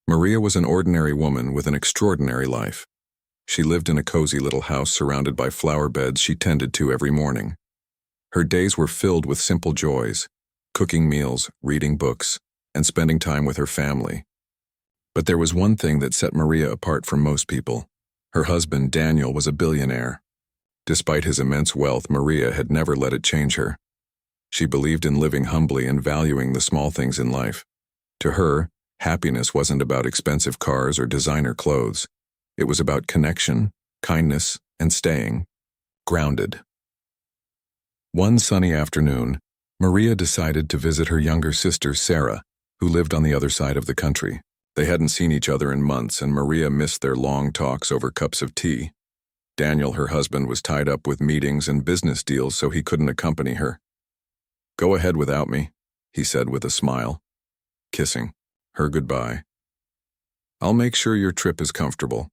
Maria was an ordinary woman with an extraordinary life. She lived in a cozy little house surrounded by flower beds she tended to every morning. Her days were filled with simple joys, cooking meals, reading books, and spending time with her family. But there was one thing that set Maria apart from most people. Her husband, Daniel, was a billionaire. Despite his immense wealth, Maria had never let it change her. She believed in living humbly and valuing the small things in life. To her, happiness wasn't about expensive cars or designer clothes. It was about connection, kindness, and staying grounded. One sunny afternoon, Maria decided to visit her younger sister, Sarah, who lived on the other side of the country. They hadn't seen each other in months, and Maria missed their long talks over cups of tea. Daniel, her husband, was tied up with meetings and business deals, so he couldn't accompany her. "Go ahead without me," he said with a smile, kissing her goodbye. "I'll make sure your trip is comfortable."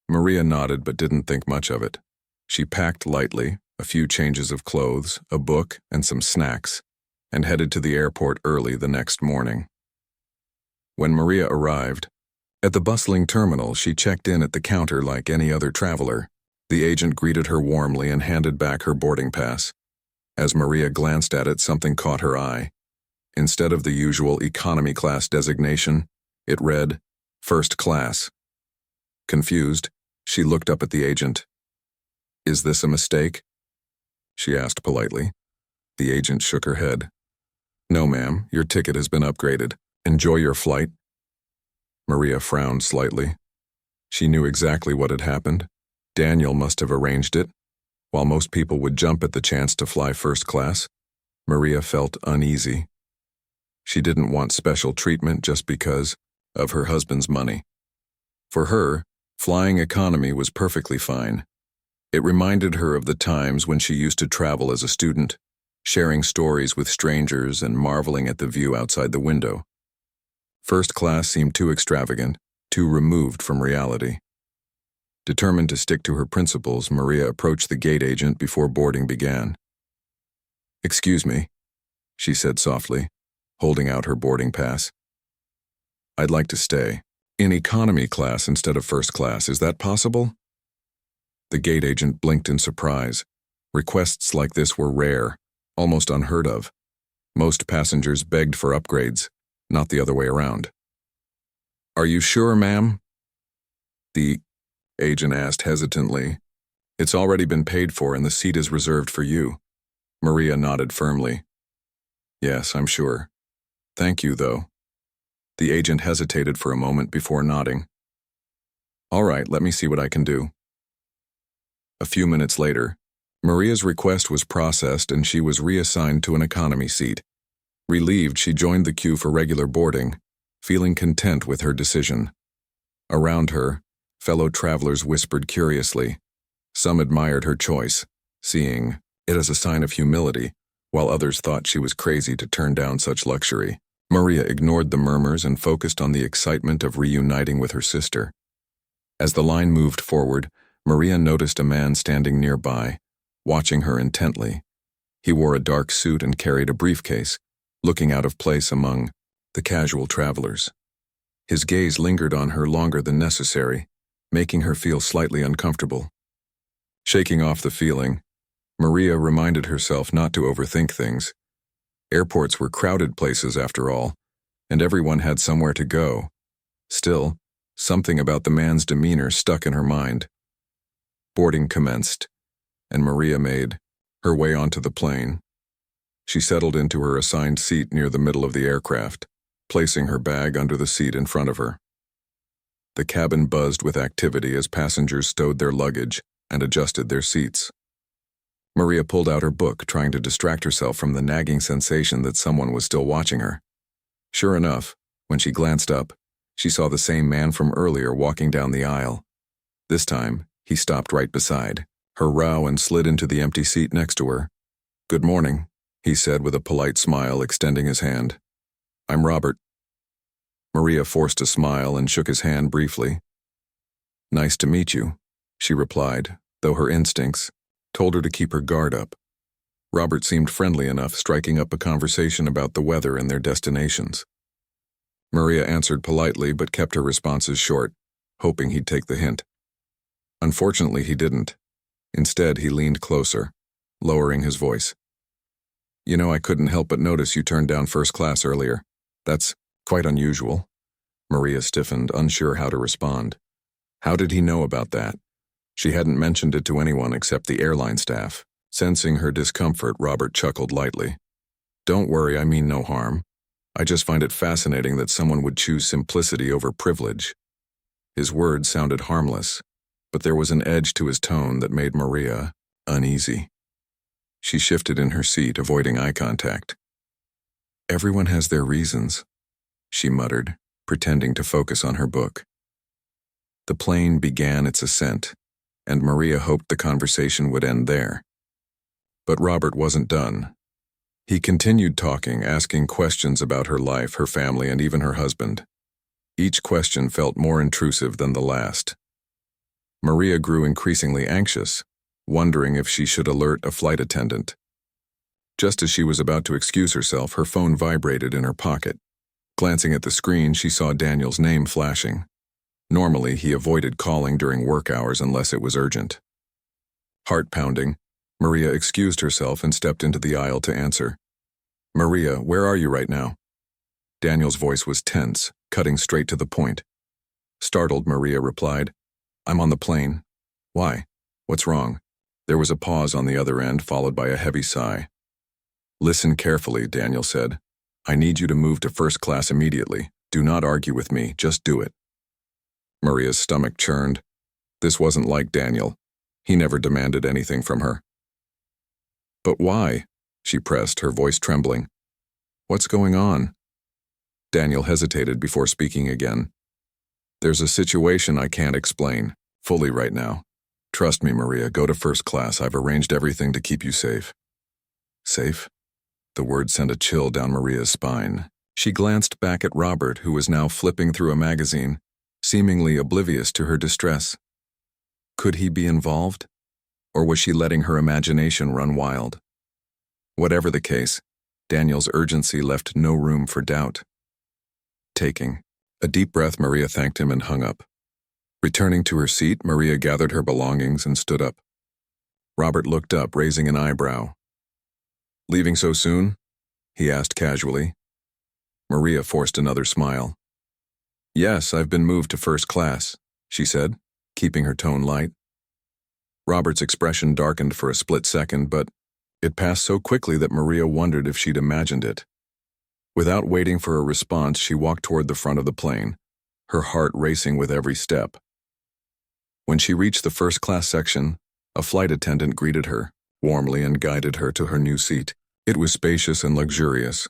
Maria nodded but didn't think much of it. She packed lightly, a few changes of clothes, a book, and some snacks, and headed to the airport early the next morning. When Maria arrived at the bustling terminal, she checked in at the counter like any other traveler. The agent greeted her warmly and handed back her boarding pass. As Maria glanced at it, something caught her eye. Instead of the usual economy class designation, it read, "First class." Confused, she looked up at the agent. "Is this a mistake?" she asked politely. The agent shook her head. "No, ma'am, your ticket has been upgraded. Enjoy your flight." Maria frowned slightly. She knew exactly what had happened. Daniel must have arranged it. While most people would jump at the chance to fly first class, Maria felt uneasy. She didn't want special treatment just because of her husband's money. For her, flying economy was perfectly fine. It reminded her of the times when she used to travel as a student, sharing stories with strangers and marveling at the view outside the window. First class seemed too extravagant, too removed from reality. Determined to stick to her principles, Maria approached the gate agent before boarding began. "Excuse me," she said softly, holding out her boarding pass. "I'd like to stay in economy class instead of first class. Is that possible?" The gate agent blinked in surprise. Requests like this were rare, almost unheard of. Most passengers begged for upgrades, not the other way around. "Are you sure, ma'am?" The agent asked hesitantly. "It's already been paid for and the seat is reserved for you." Maria nodded firmly. "Yes, I'm sure. Thank you, though." The agent hesitated for a moment before nodding. "All right, let me see what I can do." A few minutes later, Maria's request was processed and she was reassigned to an economy seat. Relieved, she joined the queue for regular boarding, feeling content with her decision. Around her, fellow travelers whispered curiously. Some admired her choice, seeing it as a sign of humility, while others thought she was crazy to turn down such luxury. Maria ignored the murmurs and focused on the excitement of reuniting with her sister. As the line moved forward, Maria noticed a man standing nearby, watching her intently. He wore a dark suit and carried a briefcase, looking out of place among the casual travelers. His gaze lingered on her longer than necessary, making her feel slightly uncomfortable. Shaking off the feeling, Maria reminded herself not to overthink things. Airports were crowded places after all, and everyone had somewhere to go. Still, something about the man's demeanor stuck in her mind. Boarding commenced, and Maria made her way onto the plane. She settled into her assigned seat near the middle of the aircraft, placing her bag under the seat in front of her. The cabin buzzed with activity as passengers stowed their luggage and adjusted their seats. Maria pulled out her book, trying to distract herself from the nagging sensation that someone was still watching her. Sure enough, when she glanced up, she saw the same man from earlier walking down the aisle. This time, he stopped right beside her row and slid into the empty seat next to her. "Good morning," he said with a polite smile, extending his hand. "I'm Robert." Maria forced a smile and shook his hand briefly. "Nice to meet you," she replied, though her instincts told her to keep her guard up. Robert seemed friendly enough, striking up a conversation about the weather and their destinations. Maria answered politely but kept her responses short, hoping he'd take the hint. Unfortunately, he didn't. Instead, he leaned closer, lowering his voice. You know, I couldn't help but notice you turned down first class earlier. That's quite unusual. Maria stiffened, unsure how to respond. How did he know about that? She hadn't mentioned it to anyone except the airline staff. Sensing her discomfort, Robert chuckled lightly. Don't worry, I mean no harm. I just find it fascinating that someone would choose simplicity over privilege. His words sounded harmless, but there was an edge to his tone that made Maria uneasy. She shifted in her seat, avoiding eye contact. Everyone has their reasons, she muttered, pretending to focus on her book. The plane began its ascent, and Maria hoped the conversation would end there. But Robert wasn't done. He continued talking, asking questions about her life, her family, and even her husband. Each question felt more intrusive than the last. Maria grew increasingly anxious, wondering if she should alert a flight attendant. Just as she was about to excuse herself, her phone vibrated in her pocket. Glancing at the screen, she saw Daniel's name flashing. Normally, he avoided calling during work hours unless it was urgent. Heart pounding, Maria excused herself and stepped into the aisle to answer. Maria, where are you right now? Daniel's voice was tense, cutting straight to the point. Startled, Maria replied, I'm on the plane. Why? What's wrong? There was a pause on the other end, followed by a heavy sigh. Listen carefully, Daniel said. I need you to move to first class immediately. Do not argue with me, just do it. Maria's stomach churned. This wasn't like Daniel. He never demanded anything from her. But why? She pressed, her voice trembling. What's going on? Daniel hesitated before speaking again. There's a situation I can't explain, fully right now. Trust me, Maria, go to first class. I've arranged everything to keep you safe. Safe? The word sent a chill down Maria's spine. She glanced back at Robert, who was now flipping through a magazine, seemingly oblivious to her distress. Could he be involved? Or was she letting her imagination run wild? Whatever the case, Daniel's urgency left no room for doubt. Taking a deep breath, Maria thanked him and hung up. Returning to her seat, Maria gathered her belongings and stood up. Robert looked up, raising an eyebrow. Leaving so soon? He asked casually. Maria forced another smile. Yes, I've been moved to first class, she said, keeping her tone light. Robert's expression darkened for a split second, but it passed so quickly that Maria wondered if she'd imagined it. Without waiting for a response, she walked toward the front of the plane, her heart racing with every step. When she reached the first-class section, a flight attendant greeted her, warmly, and guided her to her new seat. It was spacious and luxurious,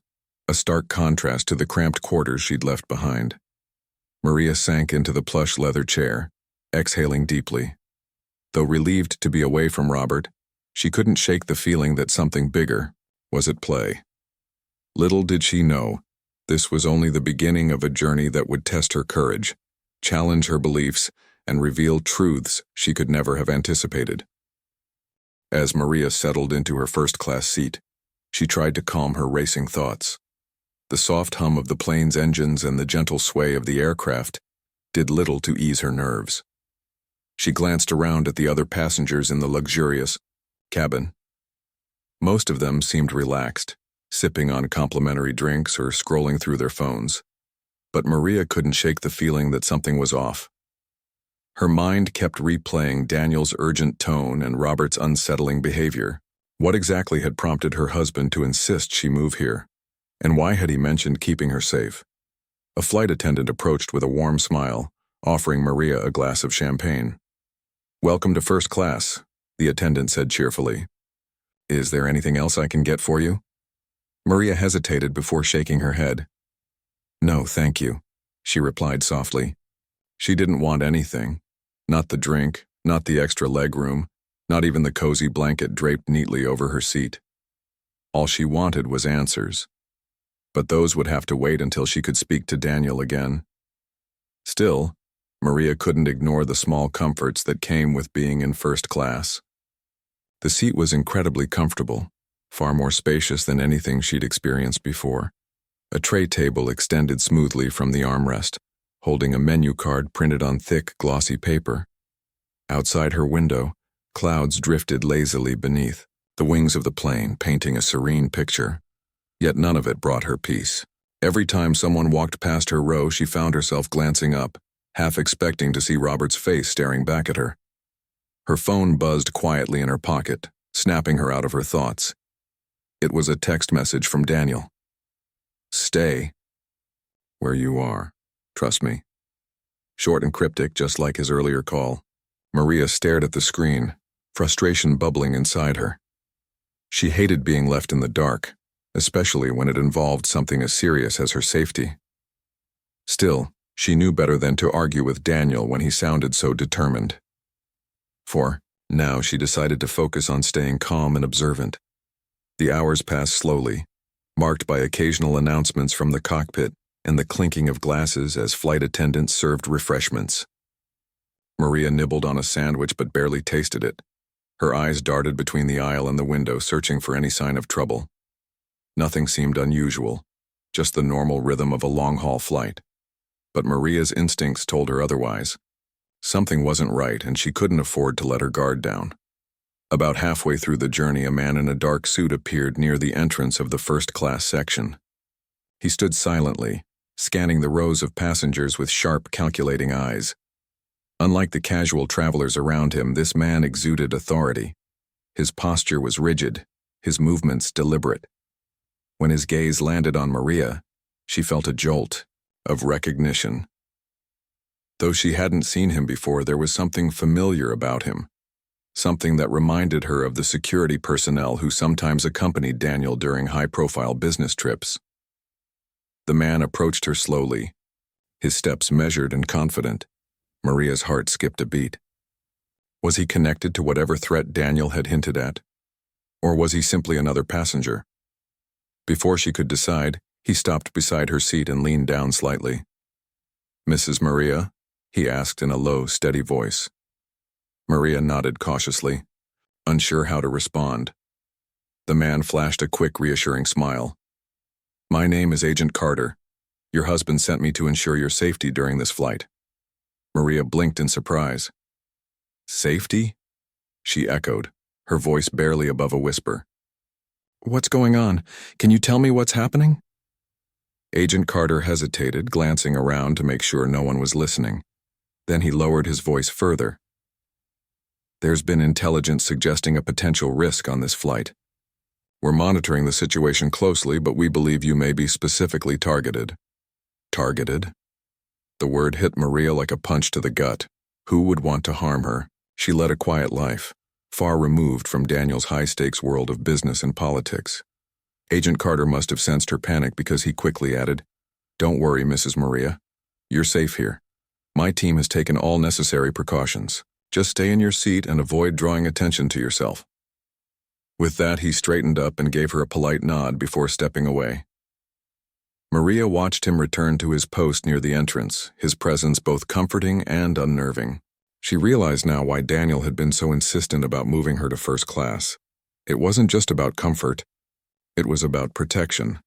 a stark contrast to the cramped quarters she'd left behind. Maria sank into the plush leather chair, exhaling deeply. Though relieved to be away from Robert, she couldn't shake the feeling that something bigger was at play. Little did she know, this was only the beginning of a journey that would test her courage, challenge her beliefs, and reveal truths she could never have anticipated. As Maria settled into her first-class seat, she tried to calm her racing thoughts. The soft hum of the plane's engines and the gentle sway of the aircraft did little to ease her nerves. She glanced around at the other passengers in the luxurious cabin. Most of them seemed relaxed, sipping on complimentary drinks or scrolling through their phones. But Maria couldn't shake the feeling that something was off. Her mind kept replaying Daniel's urgent tone and Robert's unsettling behavior. What exactly had prompted her husband to insist she move here? And why had he mentioned keeping her safe? A flight attendant approached with a warm smile, offering Maria a glass of champagne. Welcome to first class, the attendant said cheerfully. Is there anything else I can get for you? Maria hesitated before shaking her head. No, thank you, she replied softly. She didn't want anything. Not the drink, not the extra legroom, not even the cozy blanket draped neatly over her seat. All she wanted was answers. But those would have to wait until she could speak to Daniel again. Still, Maria couldn't ignore the small comforts that came with being in first class. The seat was incredibly comfortable, far more spacious than anything she'd experienced before. A tray table extended smoothly from the armrest, holding a menu card printed on thick, glossy paper. Outside her window, clouds drifted lazily beneath, the wings of the plane painting a serene picture. Yet none of it brought her peace. Every time someone walked past her row, she found herself glancing up, half expecting to see Robert's face staring back at her. Her phone buzzed quietly in her pocket, snapping her out of her thoughts. It was a text message from Daniel. "Stay where you are. Trust me." Short and cryptic, just like his earlier call. Maria stared at the screen, frustration bubbling inside her. She hated being left in the dark, especially when it involved something as serious as her safety. Still, she knew better than to argue with Daniel when he sounded so determined. For now she decided to focus on staying calm and observant. The hours passed slowly, marked by occasional announcements from the cockpit and the clinking of glasses as flight attendants served refreshments. Maria nibbled on a sandwich but barely tasted it. Her eyes darted between the aisle and the window, searching for any sign of trouble. Nothing seemed unusual, just the normal rhythm of a long-haul flight. But Maria's instincts told her otherwise. Something wasn't right, and she couldn't afford to let her guard down. About halfway through the journey, a man in a dark suit appeared near the entrance of the first-class section. He stood silently, scanning the rows of passengers with sharp, calculating eyes. Unlike the casual travelers around him, this man exuded authority. His posture was rigid, his movements deliberate. When his gaze landed on Maria, she felt a jolt of recognition. Though she hadn't seen him before, there was something familiar about him. Something that reminded her of the security personnel who sometimes accompanied Daniel during high-profile business trips. The man approached her slowly, his steps measured and confident. Maria's heart skipped a beat. Was he connected to whatever threat Daniel had hinted at? Or was he simply another passenger? Before she could decide, he stopped beside her seat and leaned down slightly. "Mrs. Maria?" he asked in a low, steady voice. Maria nodded cautiously, unsure how to respond. The man flashed a quick, reassuring smile. "My name is Agent Carter. Your husband sent me to ensure your safety during this flight." Maria blinked in surprise. "Safety?" she echoed, her voice barely above a whisper. "What's going on? Can you tell me what's happening?" Agent Carter hesitated, glancing around to make sure no one was listening. Then he lowered his voice further. "There's been intelligence suggesting a potential risk on this flight. We're monitoring the situation closely, but we believe you may be specifically targeted." Targeted? The word hit Maria like a punch to the gut. Who would want to harm her? She led a quiet life, far removed from Daniel's high-stakes world of business and politics. Agent Carter must have sensed her panic because he quickly added, "Don't worry, Mrs. Maria. You're safe here. My team has taken all necessary precautions. Just stay in your seat and avoid drawing attention to yourself." With that, he straightened up and gave her a polite nod before stepping away. Maria watched him return to his post near the entrance, his presence both comforting and unnerving. She realized now why Daniel had been so insistent about moving her to first class. It wasn't just about comfort. It was about protection.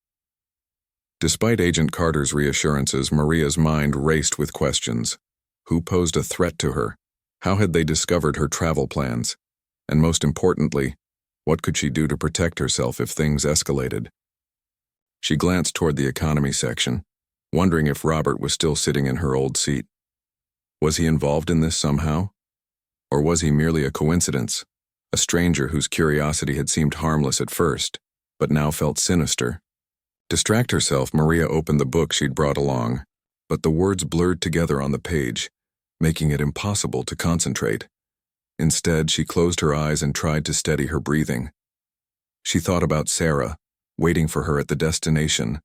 Despite Agent Carter's reassurances, Maria's mind raced with questions. Who posed a threat to her? How had they discovered her travel plans? And most importantly, what could she do to protect herself if things escalated? She glanced toward the economy section, wondering if Robert was still sitting in her old seat. Was he involved in this somehow? Or was he merely a coincidence, a stranger whose curiosity had seemed harmless at first, but now felt sinister? Distract herself, Maria opened the book she'd brought along, but the words blurred together on the page, making it impossible to concentrate. Instead, she closed her eyes and tried to steady her breathing. She thought about Sarah, waiting for her at the destination,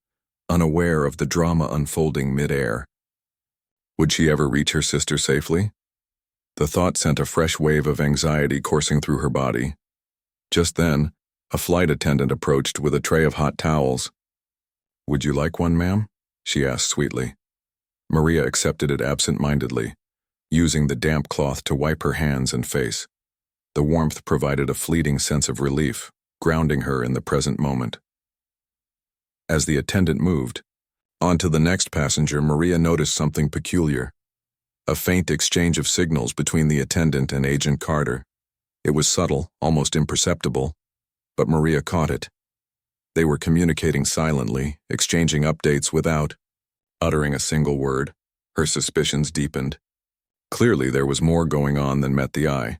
unaware of the drama unfolding mid-air. Would she ever reach her sister safely? The thought sent a fresh wave of anxiety coursing through her body. Just then, a flight attendant approached with a tray of hot towels. "Would you like one, ma'am?" she asked sweetly. Maria accepted it absent-mindedly, using the damp cloth to wipe her hands and face. The warmth provided a fleeting sense of relief, grounding her in the present moment. As the attendant moved, On to the next passenger, Maria noticed something peculiar. A faint exchange of signals between the attendant and Agent Carter. It was subtle, almost imperceptible, but Maria caught it. They were communicating silently, exchanging updates without uttering a single word. Her suspicions deepened. Clearly, there was more going on than met the eye.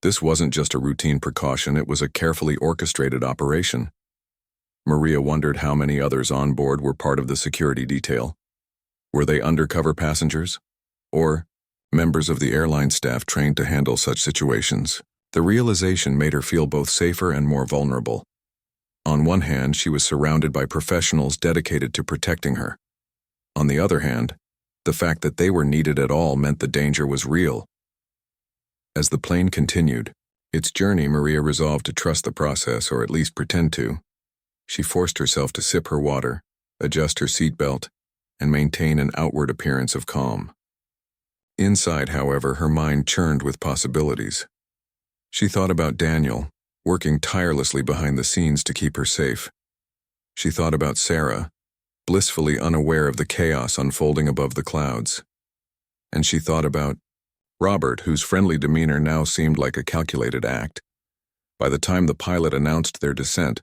This wasn't just a routine precaution, it was a carefully orchestrated operation. Maria wondered how many others on board were part of the security detail. Were they undercover passengers? Or members of the airline staff trained to handle such situations? The realization made her feel both safer and more vulnerable. On one hand, she was surrounded by professionals dedicated to protecting her. On the other hand, the fact that they were needed at all meant the danger was real. As the plane continued its journey, Maria resolved to trust the process, or at least pretend to. She forced herself to sip her water, adjust her seatbelt, and maintain an outward appearance of calm. Inside, however, her mind churned with possibilities. She thought about Daniel, working tirelessly behind the scenes to keep her safe. She thought about Sarah, blissfully unaware of the chaos unfolding above the clouds. And she thought about Robert, whose friendly demeanor now seemed like a calculated act. By the time the pilot announced their descent,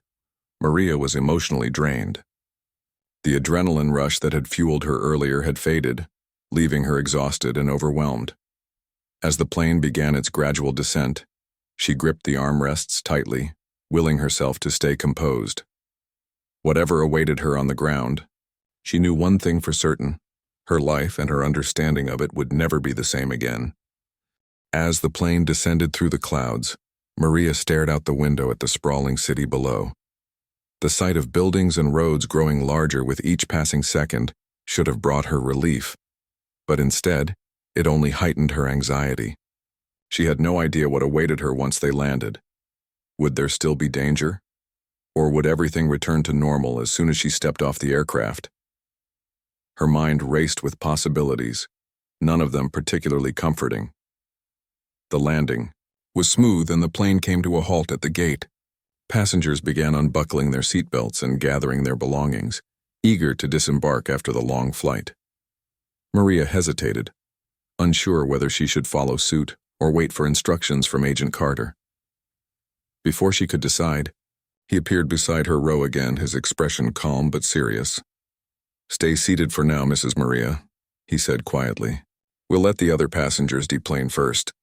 Maria was emotionally drained. The adrenaline rush that had fueled her earlier had faded, leaving her exhausted and overwhelmed. As the plane began its gradual descent, she gripped the armrests tightly, willing herself to stay composed. Whatever awaited her on the ground, she knew one thing for certain: her life and her understanding of it would never be the same again. As the plane descended through the clouds, Maria stared out the window at the sprawling city below. The sight of buildings and roads growing larger with each passing second should have brought her relief, but instead, it only heightened her anxiety. She had no idea what awaited her once they landed. Would there still be danger? Or would everything return to normal as soon as she stepped off the aircraft? Her mind raced with possibilities, none of them particularly comforting. The landing was smooth and the plane came to a halt at the gate. Passengers began unbuckling their seatbelts and gathering their belongings, eager to disembark after the long flight. Maria hesitated, unsure whether she should follow suit or wait for instructions from Agent Carter. Before she could decide, he appeared beside her row again, his expression calm but serious. "Stay seated for now, Mrs. Maria," he said quietly. "We'll let the other passengers deplane first."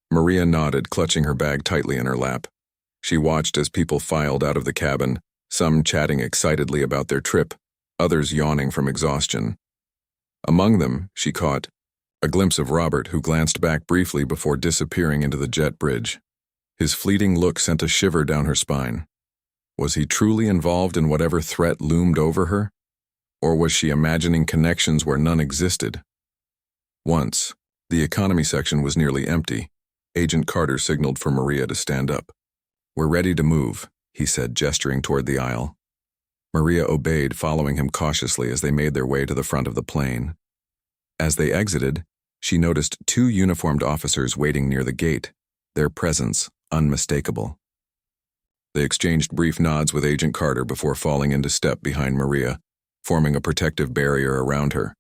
Maria nodded, clutching her bag tightly in her lap. She watched as people filed out of the cabin, some chatting excitedly about their trip, others yawning from exhaustion. Among them, she caught a glimpse of Robert, who glanced back briefly before disappearing into the jet bridge. His fleeting look sent a shiver down her spine. Was he truly involved in whatever threat loomed over her? Or was she imagining connections where none existed? Once, the economy section was nearly empty. Agent Carter signaled for Maria to stand up. "We're ready to move," he said, gesturing toward the aisle. Maria obeyed, following him cautiously as they made their way to the front of the plane. As they exited, she noticed two uniformed officers waiting near the gate, their presence unmistakable. They exchanged brief nods with Agent Carter before falling into step behind Maria, forming a protective barrier around her.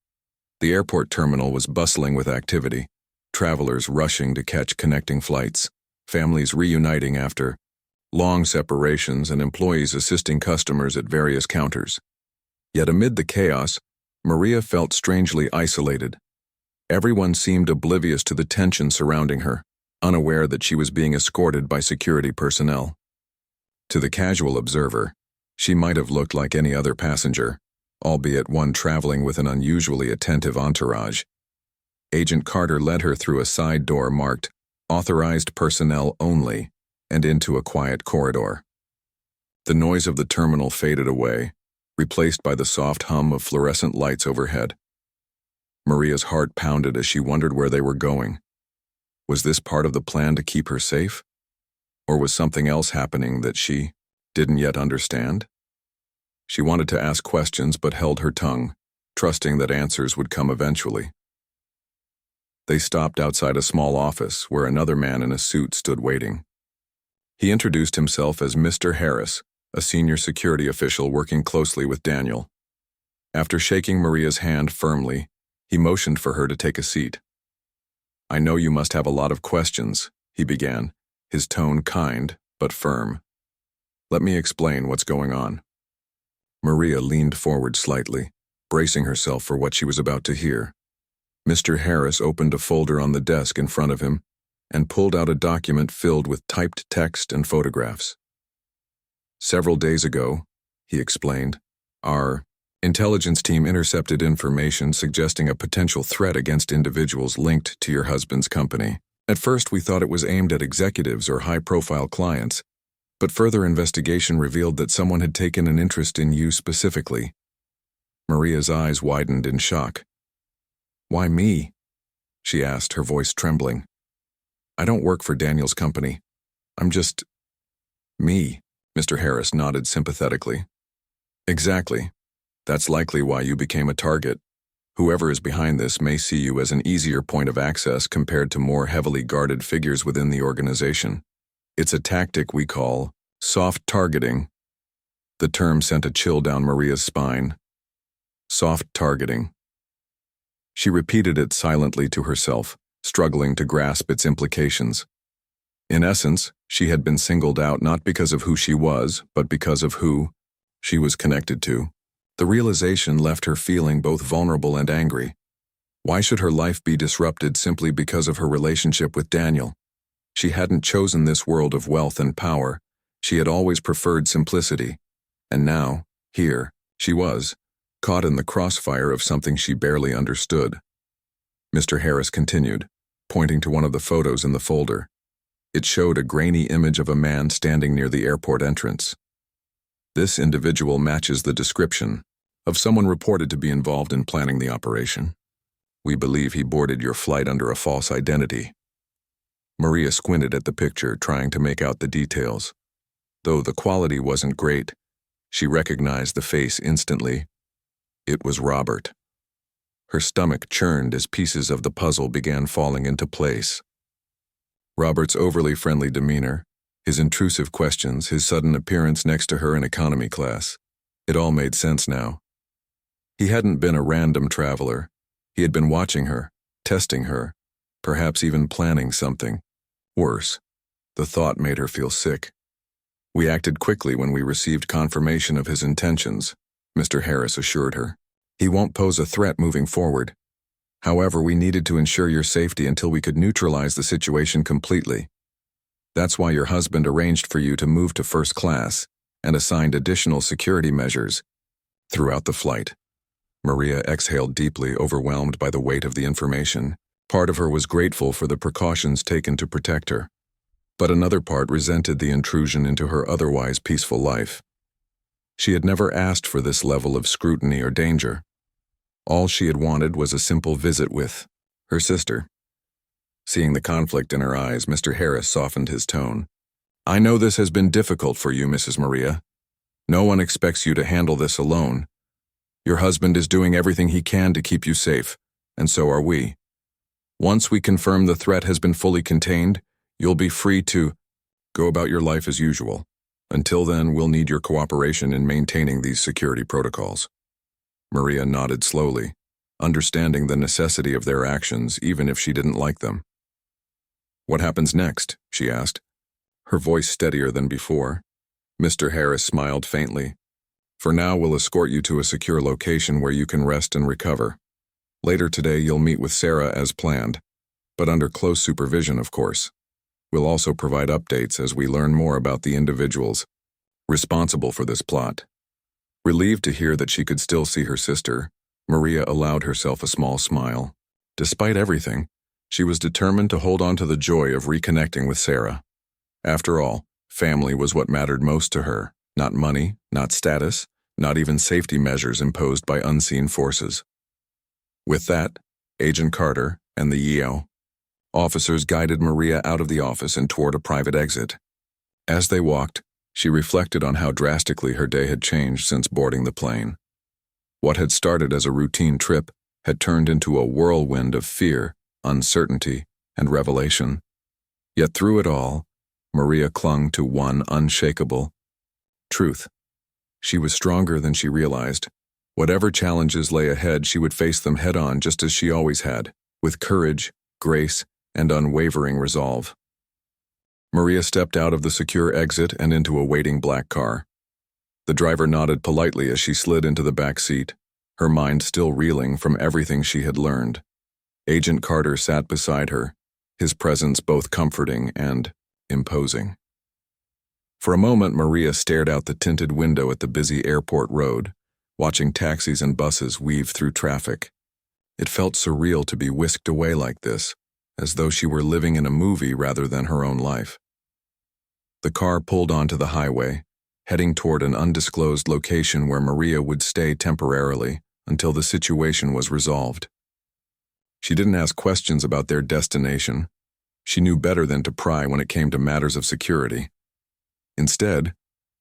The airport terminal was bustling with activity, travelers rushing to catch connecting flights, families reuniting after long separations, and employees assisting customers at various counters. Yet amid the chaos, Maria felt strangely isolated. Everyone seemed oblivious to the tension surrounding her, unaware that she was being escorted by security personnel. To the casual observer, she might have looked like any other passenger, albeit one traveling with an unusually attentive entourage. Agent Carter led her through a side door marked "Authorized Personnel Only" and into a quiet corridor. The noise of the terminal faded away, replaced by the soft hum of fluorescent lights overhead. Maria's heart pounded as she wondered where they were going. Was this part of the plan to keep her safe? Or was something else happening that she didn't yet understand? She wanted to ask questions but held her tongue, trusting that answers would come eventually. They stopped outside a small office where another man in a suit stood waiting. He introduced himself as Mr. Harris, a senior security official working closely with Daniel. After shaking Maria's hand firmly, he motioned for her to take a seat. "I know you must have a lot of questions," he began, his tone kind but firm. "Let me explain what's going on." Maria leaned forward slightly, bracing herself for what she was about to hear. Mr. Harris opened a folder on the desk in front of him and pulled out a document filled with typed text and photographs. "Several days ago," he explained, "our intelligence team intercepted information suggesting a potential threat against individuals linked to your husband's company. At first, we thought it was aimed at executives or high-profile clients, but further investigation revealed that someone had taken an interest in you specifically." Maria's eyes widened in shock. "Why me?" she asked, her voice trembling. "I don't work for Daniel's company. I'm just me." Mr. Harris nodded sympathetically. "Exactly. That's likely why you became a target. Whoever is behind this may see you as an easier point of access compared to more heavily guarded figures within the organization. It's a tactic we call soft targeting." The term sent a chill down Maria's spine. Soft targeting. She repeated it silently to herself, struggling to grasp its implications. In essence, she had been singled out not because of who she was, but because of who she was connected to. The realization left her feeling both vulnerable and angry. Why should her life be disrupted simply because of her relationship with Daniel? She hadn't chosen this world of wealth and power. She had always preferred simplicity. And now, here, she was, caught in the crossfire of something she barely understood. Mr. Harris continued, pointing to one of the photos in the folder. It showed a grainy image of a man standing near the airport entrance. "This individual matches the description of someone reported to be involved in planning the operation. We believe he boarded your flight under a false identity." Maria squinted at the picture, trying to make out the details. Though the quality wasn't great, she recognized the face instantly. It was Robert. Her stomach churned as pieces of the puzzle began falling into place. Robert's overly friendly demeanor, his intrusive questions, his sudden appearance next to her in economy class. It all made sense now. He hadn't been a random traveler. He had been watching her, testing her, perhaps even planning something. Worse, the thought made her feel sick. "We acted quickly when we received confirmation of his intentions," Mr. Harris assured her. "He won't pose a threat moving forward. However, we needed to ensure your safety until we could neutralize the situation completely. That's why your husband arranged for you to move to first class and assigned additional security measures." Throughout the flight, Maria exhaled deeply, overwhelmed by the weight of the information. Part of her was grateful for the precautions taken to protect her, but another part resented the intrusion into her otherwise peaceful life. She had never asked for this level of scrutiny or danger. All she had wanted was a simple visit with her sister. Seeing the conflict in her eyes, Mr. Harris softened his tone. "I know this has been difficult for you, Mrs. Maria. No one expects you to handle this alone. Your husband is doing everything he can to keep you safe, and so are we. Once we confirm the threat has been fully contained, you'll be free to go about your life as usual. Until then, we'll need your cooperation in maintaining these security protocols." Maria nodded slowly, understanding the necessity of their actions even if she didn't like them. "What happens next?" she asked, her voice steadier than before. Mr. Harris smiled faintly. "For now, we'll escort you to a secure location where you can rest and recover. Later today, you'll meet with Sarah as planned, but under close supervision, of course. We'll also provide updates as we learn more about the individuals responsible for this plot." Relieved to hear that she could still see her sister, Maria allowed herself a small smile. Despite everything, she was determined to hold on to the joy of reconnecting with Sarah. After all, family was what mattered most to her, not money, not status, not even safety measures imposed by unseen forces. With that, Agent Carter and the EO officers guided Maria out of the office and toward a private exit. As they walked, she reflected on how drastically her day had changed since boarding the plane. What had started as a routine trip had turned into a whirlwind of fear, uncertainty, and revelation. Yet through it all, Maria clung to one unshakable truth. She was stronger than she realized, Whatever challenges lay ahead, she would face them head-on just as she always had, with courage, grace, and unwavering resolve. Maria stepped out of the secure exit and into a waiting black car. The driver nodded politely as she slid into the back seat, her mind still reeling from everything she had learned. Agent Carter sat beside her, his presence both comforting and imposing. For a moment, Maria stared out the tinted window at the busy airport road, watching taxis and buses weave through traffic. It felt surreal to be whisked away like this, as though she were living in a movie rather than her own life. The car pulled onto the highway, heading toward an undisclosed location where Maria would stay temporarily until the situation was resolved. She didn't ask questions about their destination. She knew better than to pry when it came to matters of security. Instead,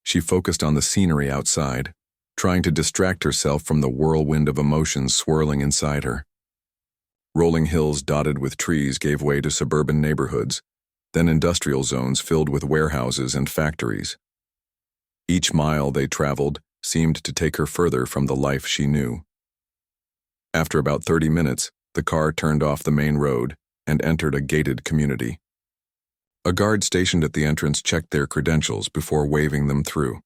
she focused on the scenery outside, trying to distract herself from the whirlwind of emotions swirling inside her. Rolling hills dotted with trees gave way to suburban neighborhoods, then industrial zones filled with warehouses and factories. Each mile they traveled seemed to take her further from the life she knew. After about 30 minutes, the car turned off the main road and entered a gated community. A guard stationed at the entrance checked their credentials before waving them through.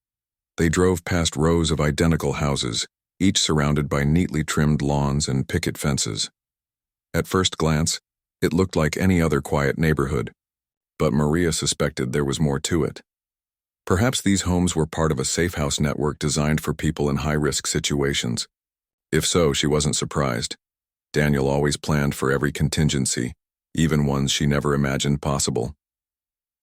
They drove past rows of identical houses, each surrounded by neatly trimmed lawns and picket fences. At first glance, it looked like any other quiet neighborhood, but Maria suspected there was more to it. Perhaps these homes were part of a safe house network designed for people in high-risk situations. If so, she wasn't surprised. Daniel always planned for every contingency, even ones she never imagined possible.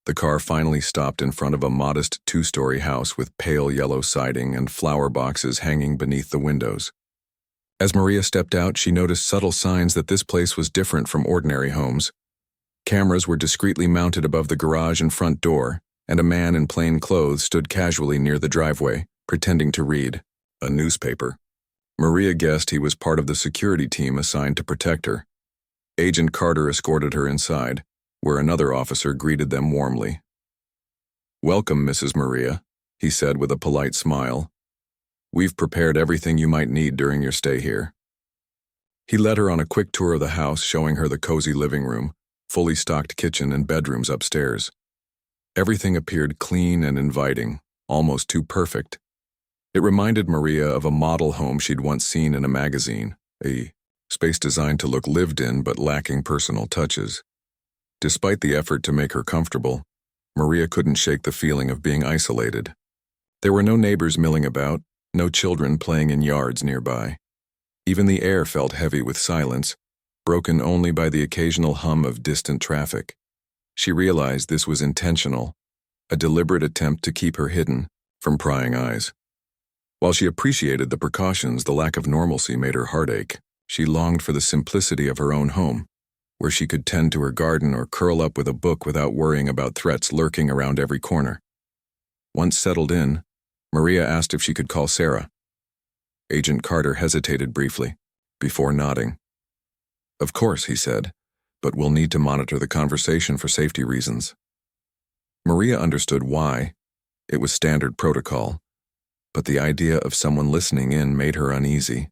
The car finally stopped in front of a modest two-story house with pale yellow siding and flower boxes hanging beneath the windows. As Maria stepped out, she noticed subtle signs that this place was different from ordinary homes. Cameras were discreetly mounted above the garage and front door, and a man in plain clothes stood casually near the driveway, pretending to read a newspaper. Maria guessed he was part of the security team assigned to protect her. Agent Carter escorted her inside, where another officer greeted them warmly. "Welcome, Mrs. Maria," he said with a polite smile. "We've prepared everything you might need during your stay here." He led her on a quick tour of the house, showing her the cozy living room, fully stocked kitchen and bedrooms upstairs. Everything appeared clean and inviting, almost too perfect. It reminded Maria of a model home she'd once seen in a magazine, a space designed to look lived in but lacking personal touches. Despite the effort to make her comfortable, Maria couldn't shake the feeling of being isolated. There were no neighbors milling about, no children playing in yards nearby. Even the air felt heavy with silence, broken only by the occasional hum of distant traffic. She realized this was intentional, a deliberate attempt to keep her hidden from prying eyes. While she appreciated the precautions, the lack of normalcy made her heart ache. She longed for the simplicity of her own home, where she could tend to her garden or curl up with a book without worrying about threats lurking around every corner. Once settled in, Maria asked if she could call Sarah. Agent Carter hesitated briefly, before nodding. "Of course," he said, "but we'll need to monitor the conversation for safety reasons." Maria understood why. It was standard protocol, but the idea of someone listening in made her uneasy.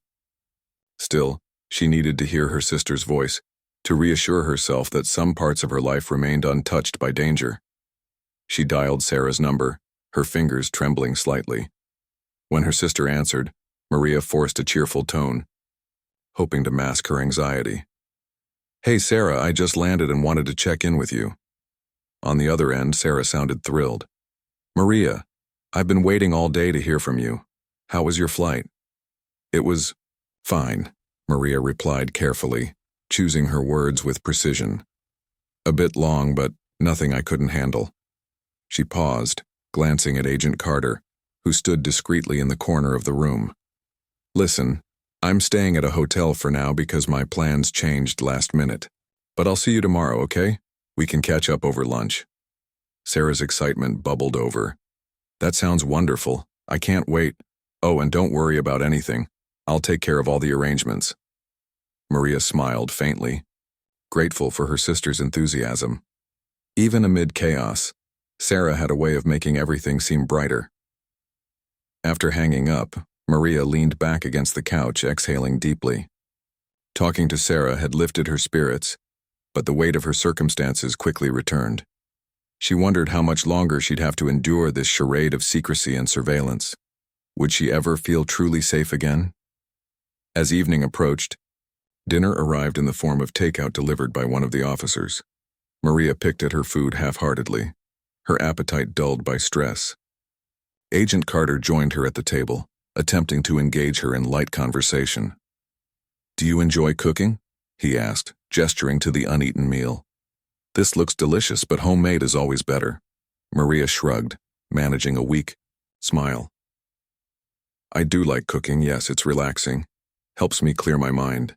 Still, she needed to hear her sister's voice, to reassure herself that some parts of her life remained untouched by danger. She dialed Sarah's number, her fingers trembling slightly. When her sister answered, Maria forced a cheerful tone, hoping to mask her anxiety. "Hey Sarah, I just landed and wanted to check in with you." On the other end, Sarah sounded thrilled. "Maria, I've been waiting all day to hear from you. How was your flight?" "It was fine," Maria replied carefully, choosing her words with precision. "A bit long, but nothing I couldn't handle." She paused, glancing at Agent Carter, who stood discreetly in the corner of the room. "Listen, I'm staying at a hotel for now because my plans changed last minute. But I'll see you tomorrow, okay? We can catch up over lunch." Sarah's excitement bubbled over. "That sounds wonderful. I can't wait. Oh, and don't worry about anything. I'll take care of all the arrangements." Maria smiled faintly, grateful for her sister's enthusiasm. Even amid chaos, Sarah had a way of making everything seem brighter. After hanging up, Maria leaned back against the couch, exhaling deeply. Talking to Sarah had lifted her spirits, but the weight of her circumstances quickly returned. She wondered how much longer she'd have to endure this charade of secrecy and surveillance. Would she ever feel truly safe again? As evening approached, dinner arrived in the form of takeout delivered by one of the officers. Maria picked at her food half-heartedly, her appetite dulled by stress. Agent Carter joined her at the table, attempting to engage her in light conversation. "Do you enjoy cooking?" he asked, gesturing to the uneaten meal. "This looks delicious, but homemade is always better." Maria shrugged, managing a weak smile. "I do like cooking, yes, it's relaxing. Helps me clear my mind."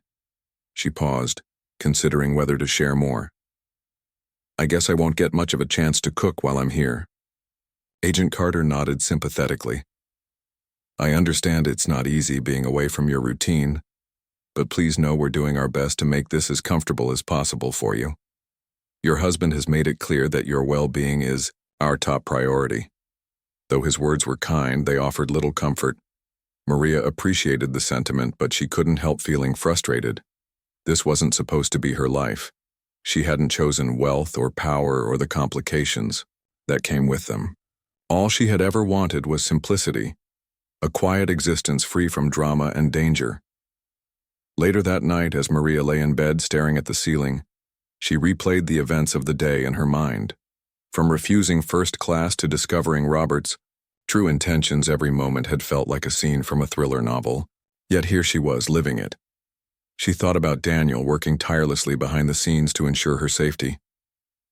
She paused, considering whether to share more. "I guess I won't get much of a chance to cook while I'm here." Agent Carter nodded sympathetically. "I understand it's not easy being away from your routine, but please know we're doing our best to make this as comfortable as possible for you. Your husband has made it clear that your well-being is our top priority." Though his words were kind, they offered little comfort. Maria appreciated the sentiment, but she couldn't help feeling frustrated. This wasn't supposed to be her life. She hadn't chosen wealth or power or the complications that came with them. All she had ever wanted was simplicity, a quiet existence free from drama and danger. Later that night, as Maria lay in bed staring at the ceiling, she replayed the events of the day in her mind. From refusing first class to discovering Robert's true intentions, every moment had felt like a scene from a thriller novel, yet here she was living it. She thought about Daniel working tirelessly behind the scenes to ensure her safety.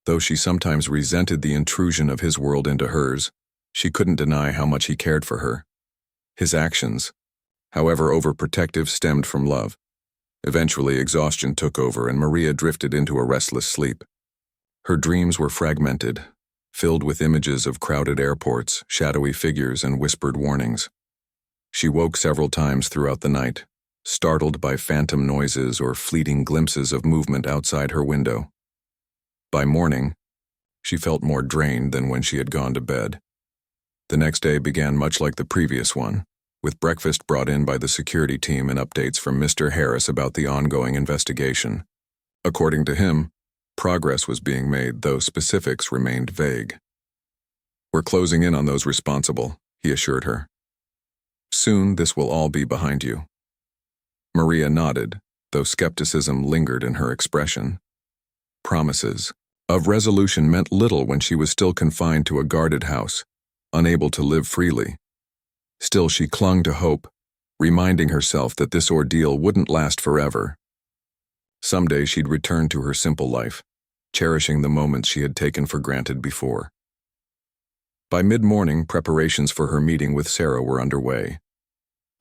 Though she sometimes resented the intrusion of his world into hers, she couldn't deny how much he cared for her. His actions, however overprotective, stemmed from love. Eventually, exhaustion took over and Maria drifted into a restless sleep. Her dreams were fragmented, filled with images of crowded airports, shadowy figures, and whispered warnings. She woke several times throughout the night, startled by phantom noises or fleeting glimpses of movement outside her window. By morning, she felt more drained than when she had gone to bed. The next day began much like the previous one, with breakfast brought in by the security team and updates from Mr. Harris about the ongoing investigation. According to him, progress was being made, though specifics remained vague. "We're closing in on those responsible," he assured her. "Soon this will all be behind you." Maria nodded, though skepticism lingered in her expression. Promises of resolution meant little when she was still confined to a guarded house, unable to live freely. Still, she clung to hope, reminding herself that this ordeal wouldn't last forever. Someday she'd return to her simple life, cherishing the moments she had taken for granted before. By mid-morning, preparations for her meeting with Sarah were underway.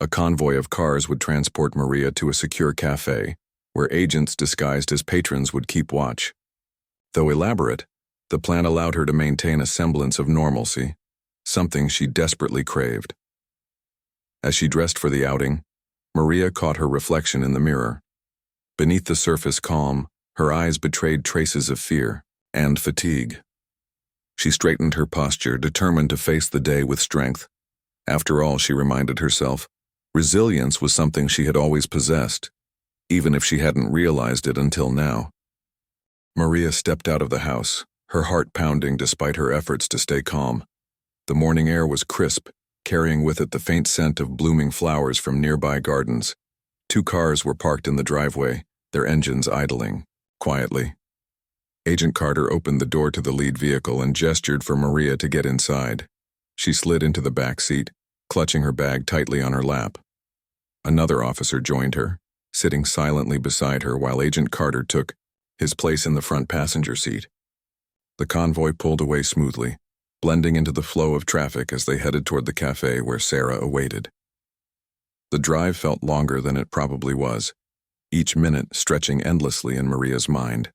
A convoy of cars would transport Maria to a secure cafe, where agents disguised as patrons would keep watch. Though elaborate, the plan allowed her to maintain a semblance of normalcy, something she desperately craved. As she dressed for the outing, Maria caught her reflection in the mirror. Beneath the surface calm, her eyes betrayed traces of fear and fatigue. She straightened her posture, determined to face the day with strength. After all, she reminded herself, resilience was something she had always possessed, even if she hadn't realized it until now. Maria stepped out of the house, her heart pounding despite her efforts to stay calm. The morning air was crisp, carrying with it the faint scent of blooming flowers from nearby gardens. 2 cars were parked in the driveway, their engines idling quietly. Agent Carter opened the door to the lead vehicle and gestured for Maria to get inside. She slid into the back seat, clutching her bag tightly on her lap. Another officer joined her, sitting silently beside her while Agent Carter took his place in the front passenger seat. The convoy pulled away smoothly, blending into the flow of traffic as they headed toward the cafe where Sarah awaited. The drive felt longer than it probably was, each minute stretching endlessly in Maria's mind.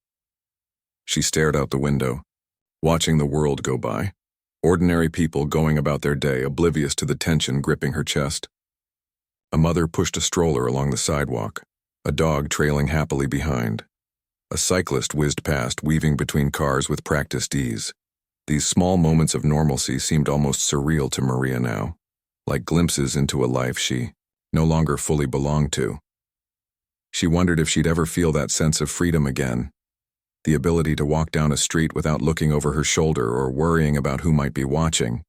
She stared out the window, watching the world go by, ordinary people going about their day oblivious to the tension gripping her chest. A mother pushed a stroller along the sidewalk, a dog trailing happily behind. A cyclist whizzed past, weaving between cars with practiced ease. These small moments of normalcy seemed almost surreal to Maria now, like glimpses into a life she no longer fully belonged to. She wondered if she'd ever feel that sense of freedom again, the ability to walk down a street without looking over her shoulder or worrying about who might be watching.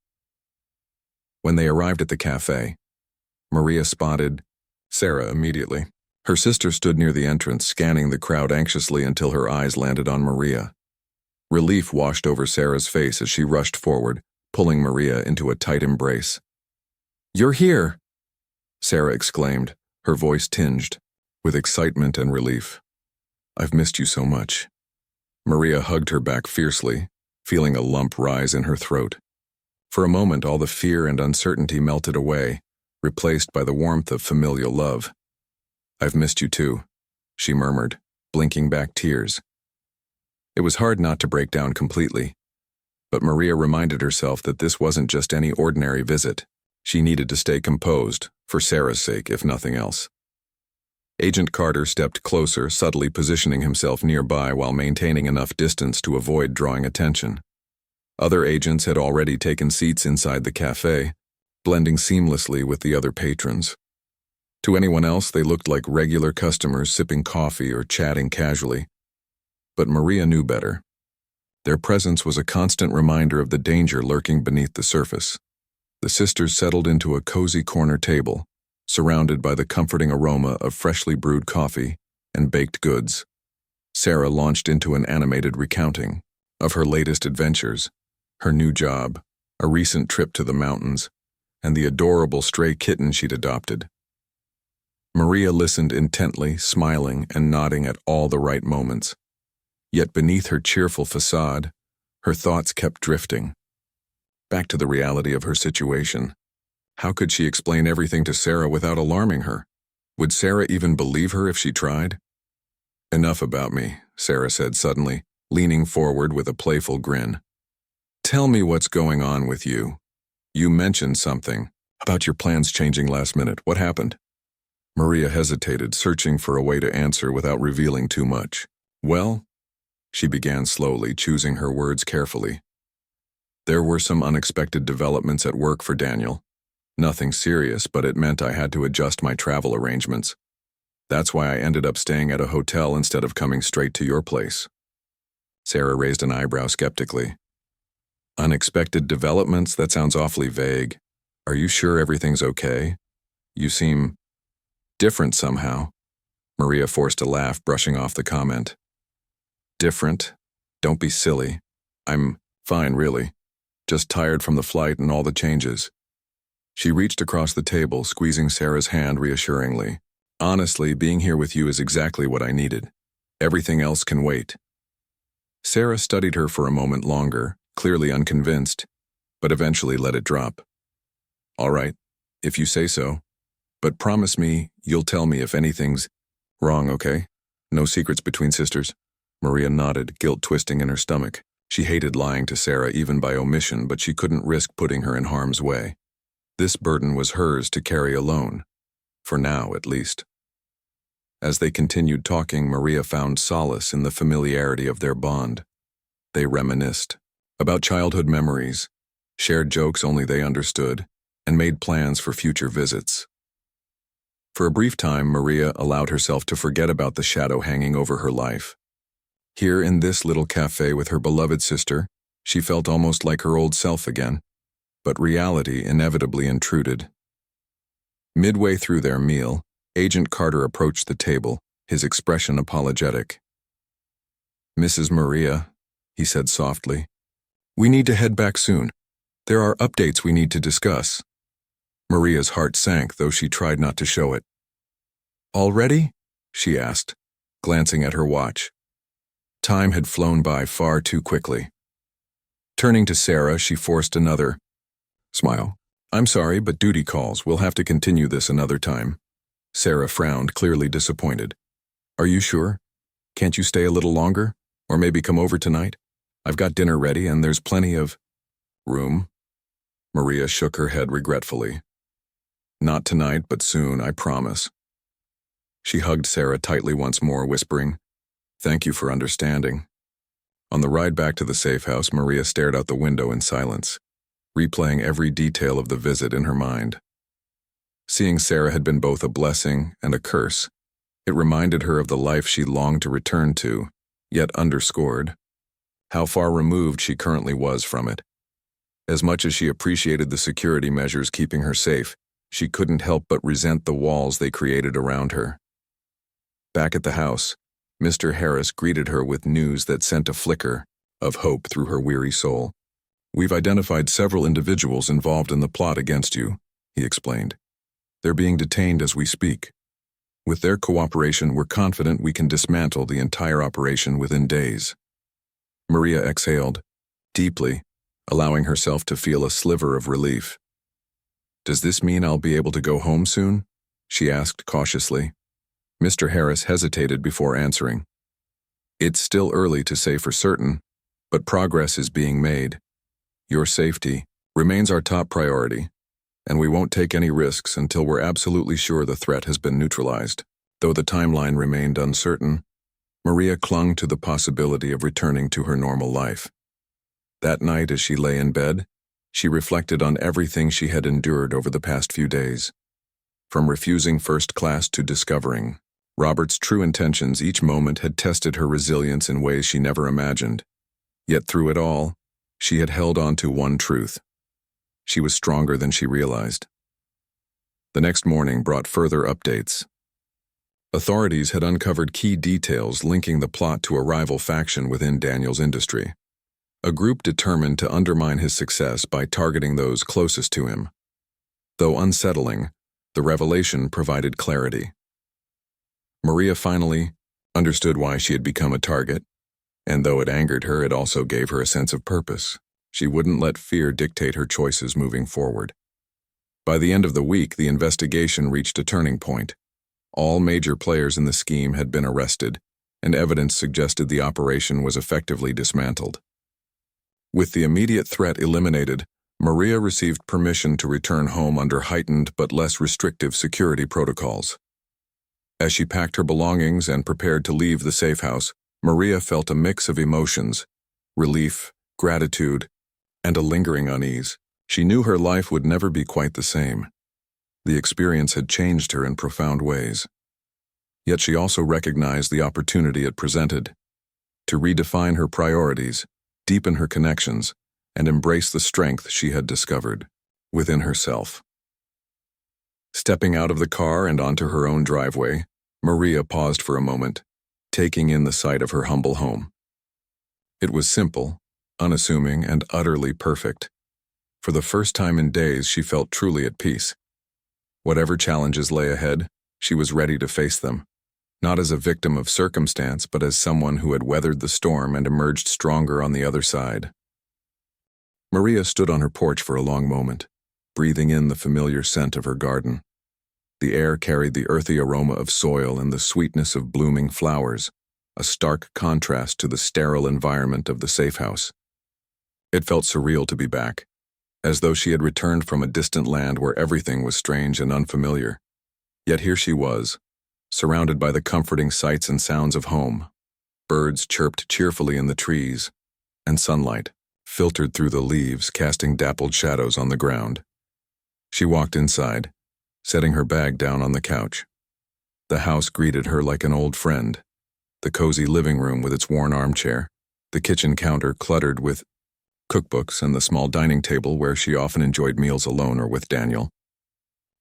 When they arrived at the cafe, Maria spotted Sarah immediately. Her sister stood near the entrance, scanning the crowd anxiously until her eyes landed on Maria. Relief washed over Sarah's face as she rushed forward, pulling Maria into a tight embrace. "You're here!" Sarah exclaimed, her voice tinged with excitement and relief. "I've missed you so much." Maria hugged her back fiercely, feeling a lump rise in her throat. For a moment, all the fear and uncertainty melted away, replaced by the warmth of familial love. "I've missed you too," she murmured, blinking back tears. It was hard not to break down completely, but Maria reminded herself that this wasn't just any ordinary visit. She needed to stay composed, for Sarah's sake, if nothing else. Agent Carter stepped closer, subtly positioning himself nearby while maintaining enough distance to avoid drawing attention. Other agents had already taken seats inside the cafe, blending seamlessly with the other patrons. To anyone else, they looked like regular customers sipping coffee or chatting casually. But Maria knew better. Their presence was a constant reminder of the danger lurking beneath the surface. The sisters settled into a cozy corner table, surrounded by the comforting aroma of freshly brewed coffee and baked goods. Sarah launched into an animated recounting of her latest adventures, her new job, a recent trip to the mountains, and the adorable stray kitten she'd adopted. Maria listened intently, smiling and nodding at all the right moments. Yet beneath her cheerful facade, her thoughts kept drifting. Back to the reality of her situation. How could she explain everything to Sarah without alarming her? Would Sarah even believe her if she tried? "Enough about me," Sarah said suddenly, leaning forward with a playful grin. "Tell me what's going on with you. You mentioned something about your plans changing last minute. What happened?" Maria hesitated, searching for a way to answer without revealing too much. "Well," she began slowly, choosing her words carefully. "There were some unexpected developments at work for Daniel. Nothing serious, but it meant I had to adjust my travel arrangements. That's why I ended up staying at a hotel instead of coming straight to your place." Sarah raised an eyebrow skeptically. "Unexpected developments? That sounds awfully vague. Are you sure everything's okay? You seem different somehow." Maria forced a laugh, brushing off the comment. "Different? Don't be silly. I'm fine, really. Just tired from the flight and all the changes." She reached across the table, squeezing Sarah's hand reassuringly. "Honestly, being here with you is exactly what I needed. Everything else can wait." Sarah studied her for a moment longer, clearly unconvinced, but eventually let it drop. "All right, if you say so. But promise me you'll tell me if anything's wrong, okay? No secrets between sisters?" Maria nodded, guilt twisting in her stomach. She hated lying to Sarah even by omission, but she couldn't risk putting her in harm's way. This burden was hers to carry alone, for now at least. As they continued talking, Maria found solace in the familiarity of their bond. They reminisced about childhood memories, shared jokes only they understood, and made plans for future visits. For a brief time, Maria allowed herself to forget about the shadow hanging over her life. Here in this little cafe with her beloved sister, she felt almost like her old self again, but reality inevitably intruded. Midway through their meal, Agent Carter approached the table, his expression apologetic. "Mrs. Maria," he said softly, "we need to head back soon. There are updates we need to discuss." Maria's heart sank, though she tried not to show it. "Already?" she asked, glancing at her watch. Time had flown by far too quickly. Turning to Sarah, she forced another smile. "I'm sorry, but duty calls. We'll have to continue this another time." Sarah frowned, clearly disappointed. "Are you sure? Can't you stay a little longer? Or maybe come over tonight? I've got dinner ready and there's plenty of room." Maria shook her head regretfully. "Not tonight, but soon, I promise." She hugged Sarah tightly once more, whispering, "Thank you for understanding." On the ride back to the safe house, Maria stared out the window in silence, replaying every detail of the visit in her mind. Seeing Sarah had been both a blessing and a curse. It reminded her of the life she longed to return to, yet underscored how far removed she currently was from it. As much as she appreciated the security measures keeping her safe, she couldn't help but resent the walls they created around her. Back at the house, Mr. Harris greeted her with news that sent a flicker of hope through her weary soul. "We've identified several individuals involved in the plot against you," he explained. "They're being detained as we speak. With their cooperation, we're confident we can dismantle the entire operation within days." Maria exhaled deeply, allowing herself to feel a sliver of relief. "Does this mean I'll be able to go home soon?" she asked cautiously. Mr. Harris hesitated before answering. "It's still early to say for certain, but progress is being made. Your safety remains our top priority, and we won't take any risks until we're absolutely sure the threat has been neutralized." Though the timeline remained uncertain, Maria clung to the possibility of returning to her normal life. That night, as she lay in bed, she reflected on everything she had endured over the past few days. From refusing first class to discovering Robert's true intentions, each moment had tested her resilience in ways she never imagined. Yet through it all, she had held on to one truth. She was stronger than she realized. The next morning brought further updates. Authorities had uncovered key details linking the plot to a rival faction within Daniel's industry. A group determined to undermine his success by targeting those closest to him. Though unsettling, the revelation provided clarity. Maria finally understood why she had become a target, and though it angered her, it also gave her a sense of purpose. She wouldn't let fear dictate her choices moving forward. By the end of the week, the investigation reached a turning point. All major players in the scheme had been arrested, and evidence suggested the operation was effectively dismantled. With the immediate threat eliminated, Maria received permission to return home under heightened but less restrictive security protocols. As she packed her belongings and prepared to leave the safe house, Maria felt a mix of emotions: relief, gratitude, and a lingering unease. She knew her life would never be quite the same. The experience had changed her in profound ways. Yet she also recognized the opportunity it presented to redefine her priorities, deepen her connections, and embrace the strength she had discovered within herself. Stepping out of the car and onto her own driveway, Maria paused for a moment, taking in the sight of her humble home. It was simple, unassuming, and utterly perfect. For the first time in days, she felt truly at peace. Whatever challenges lay ahead, she was ready to face them, not as a victim of circumstance, but as someone who had weathered the storm and emerged stronger on the other side. Maria stood on her porch for a long moment, breathing in the familiar scent of her garden. The air carried the earthy aroma of soil and the sweetness of blooming flowers, a stark contrast to the sterile environment of the safe house. It felt surreal to be back, as though she had returned from a distant land where everything was strange and unfamiliar. Yet here she was, surrounded by the comforting sights and sounds of home. Birds chirped cheerfully in the trees, and sunlight filtered through the leaves, casting dappled shadows on the ground. She walked inside, setting her bag down on the couch. The house greeted her like an old friend. The cozy living room with its worn armchair, the kitchen counter cluttered with cookbooks, and the small dining table where she often enjoyed meals alone or with Daniel.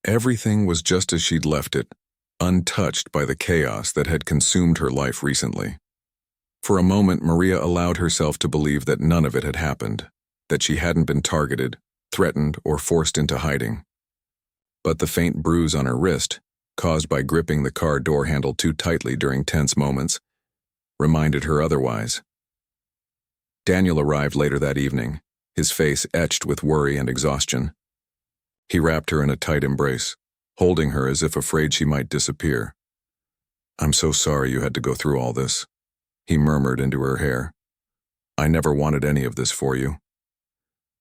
Everything was just as she'd left it, untouched by the chaos that had consumed her life recently. For a moment, Maria allowed herself to believe that none of it had happened, that she hadn't been targeted, threatened, or forced into hiding. But the faint bruise on her wrist, caused by gripping the car door handle too tightly during tense moments, reminded her otherwise. Daniel arrived later that evening, his face etched with worry and exhaustion. He wrapped her in a tight embrace, holding her as if afraid she might disappear. "I'm so sorry you had to go through all this," he murmured into her hair. "I never wanted any of this for you."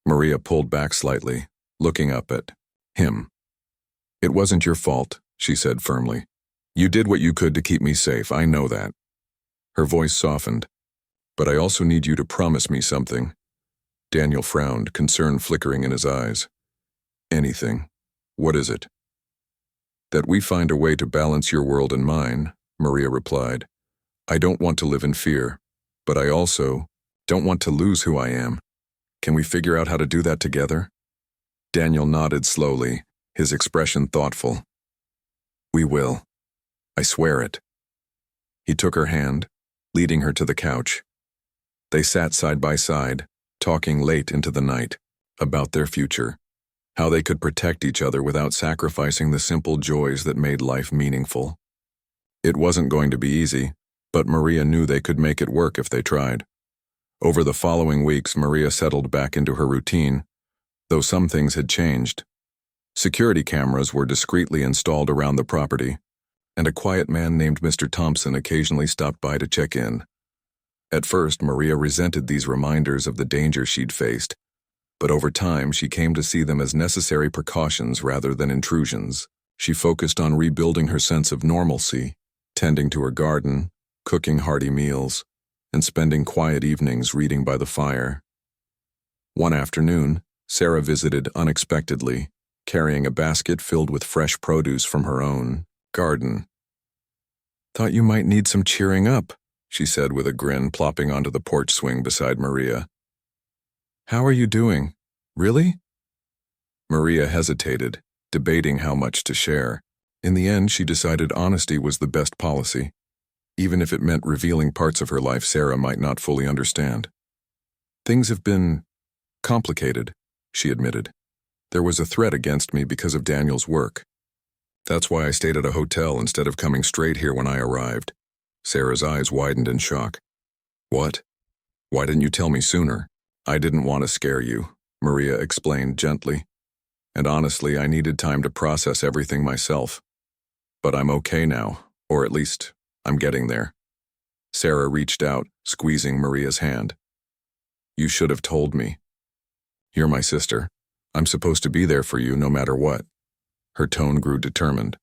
Maria pulled back slightly, looking up at him. "It wasn't your fault," she said firmly. "You did what you could to keep me safe, I know that." Her voice softened. "But I also need you to promise me something." Daniel frowned, concern flickering in his eyes. "Anything. What is it?" That we find a way to balance your world and mine, Maria replied. I don't want to live in fear, but I also don't want to lose who I am. Can we figure out how to do that together? Daniel nodded slowly, his expression thoughtful. We will. I swear it. He took her hand, leading her to the couch. They sat side by side, talking late into the night, about their future, how they could protect each other without sacrificing the simple joys that made life meaningful. It wasn't going to be easy, but Maria knew they could make it work if they tried. Over the following weeks, Maria settled back into her routine, though some things had changed. Security cameras were discreetly installed around the property, and a quiet man named Mr. Thompson occasionally stopped by to check in. At first, Maria resented these reminders of the danger she'd faced, but over time she came to see them as necessary precautions rather than intrusions. She focused on rebuilding her sense of normalcy, tending to her garden, cooking hearty meals, and spending quiet evenings reading by the fire. One afternoon, Sarah visited unexpectedly, carrying a basket filled with fresh produce from her own garden. Thought you might need some cheering up, she said with a grin, plopping onto the porch swing beside Maria. How are you doing? Really? Maria hesitated, debating how much to share. In the end, she decided honesty was the best policy, even if it meant revealing parts of her life Sarah might not fully understand. Things have been complicated, she admitted. There was a threat against me because of Daniel's work. That's why I stayed at a hotel instead of coming straight here when I arrived. Sarah's eyes widened in shock. What? Why didn't you tell me sooner? I didn't want to scare you, Maria explained gently. And honestly, I needed time to process everything myself. But I'm okay now, or at least, I'm getting there. Sarah reached out, squeezing Maria's hand. You should have told me. You're my sister. I'm supposed to be there for you no matter what. Her tone grew determined.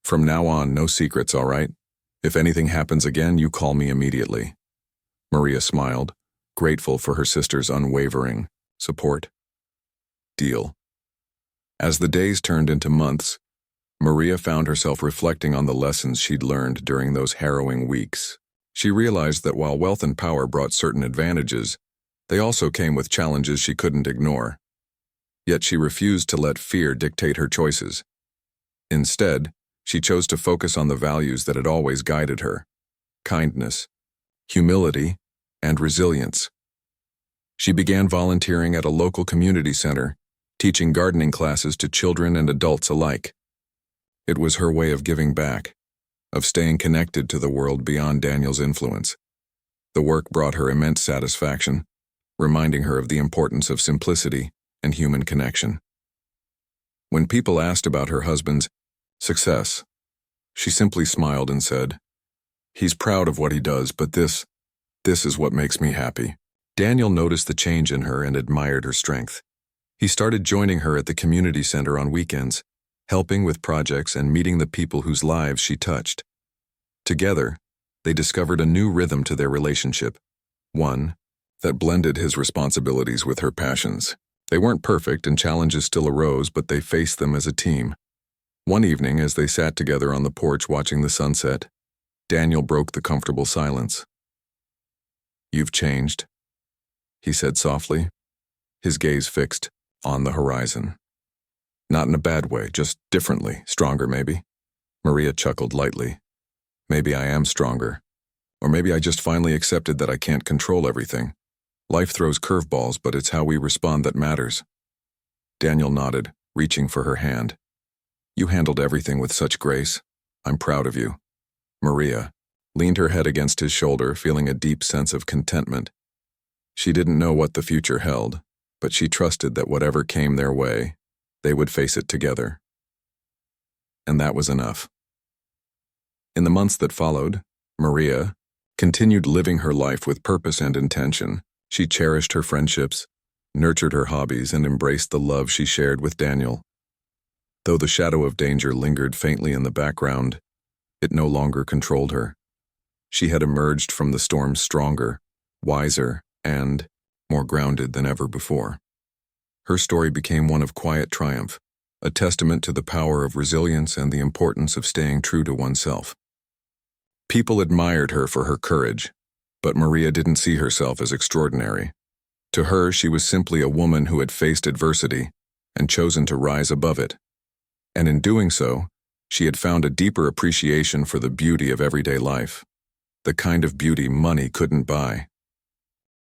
From now on, no secrets, all right? If anything happens again, you call me immediately. Maria smiled, grateful for her sister's unwavering support. Deal. As the days turned into months, Maria found herself reflecting on the lessons she'd learned during those harrowing weeks. She realized that while wealth and power brought certain advantages, they also came with challenges she couldn't ignore. Yet she refused to let fear dictate her choices. Instead, she chose to focus on the values that had always guided her: kindness, humility, and resilience. She began volunteering at a local community center, teaching gardening classes to children and adults alike. It was her way of giving back, of staying connected to the world beyond Daniel's influence. The work brought her immense satisfaction, reminding her of the importance of simplicity and human connection. When people asked about her husband's success, she simply smiled and said, He's proud of what he does, but this is what makes me happy. Daniel noticed the change in her and admired her strength. He started joining her at the community center on weekends, helping with projects and meeting the people whose lives she touched. Together, they discovered a new rhythm to their relationship, one that blended his responsibilities with her passions. They weren't perfect and challenges still arose, but they faced them as a team. One evening, as they sat together on the porch watching the sunset, Daniel broke the comfortable silence. You've changed, he said softly, his gaze fixed on the horizon. Not in a bad way, just differently, stronger maybe. Maria chuckled lightly. Maybe I am stronger. Or maybe I just finally accepted that I can't control everything. Life throws curveballs, but it's how we respond that matters. Daniel nodded, reaching for her hand. You handled everything with such grace. I'm proud of you. Maria leaned her head against his shoulder, feeling a deep sense of contentment. She didn't know what the future held, but she trusted that whatever came their way, they would face it together. And that was enough. In the months that followed, Maria continued living her life with purpose and intention. She cherished her friendships, nurtured her hobbies, and embraced the love she shared with Daniel. Though the shadow of danger lingered faintly in the background, it no longer controlled her. She had emerged from the storm stronger, wiser, and more grounded than ever before. Her story became one of quiet triumph, a testament to the power of resilience and the importance of staying true to oneself. People admired her for her courage, but Maria didn't see herself as extraordinary. To her, she was simply a woman who had faced adversity and chosen to rise above it. And in doing so, she had found a deeper appreciation for the beauty of everyday life, the kind of beauty money couldn't buy.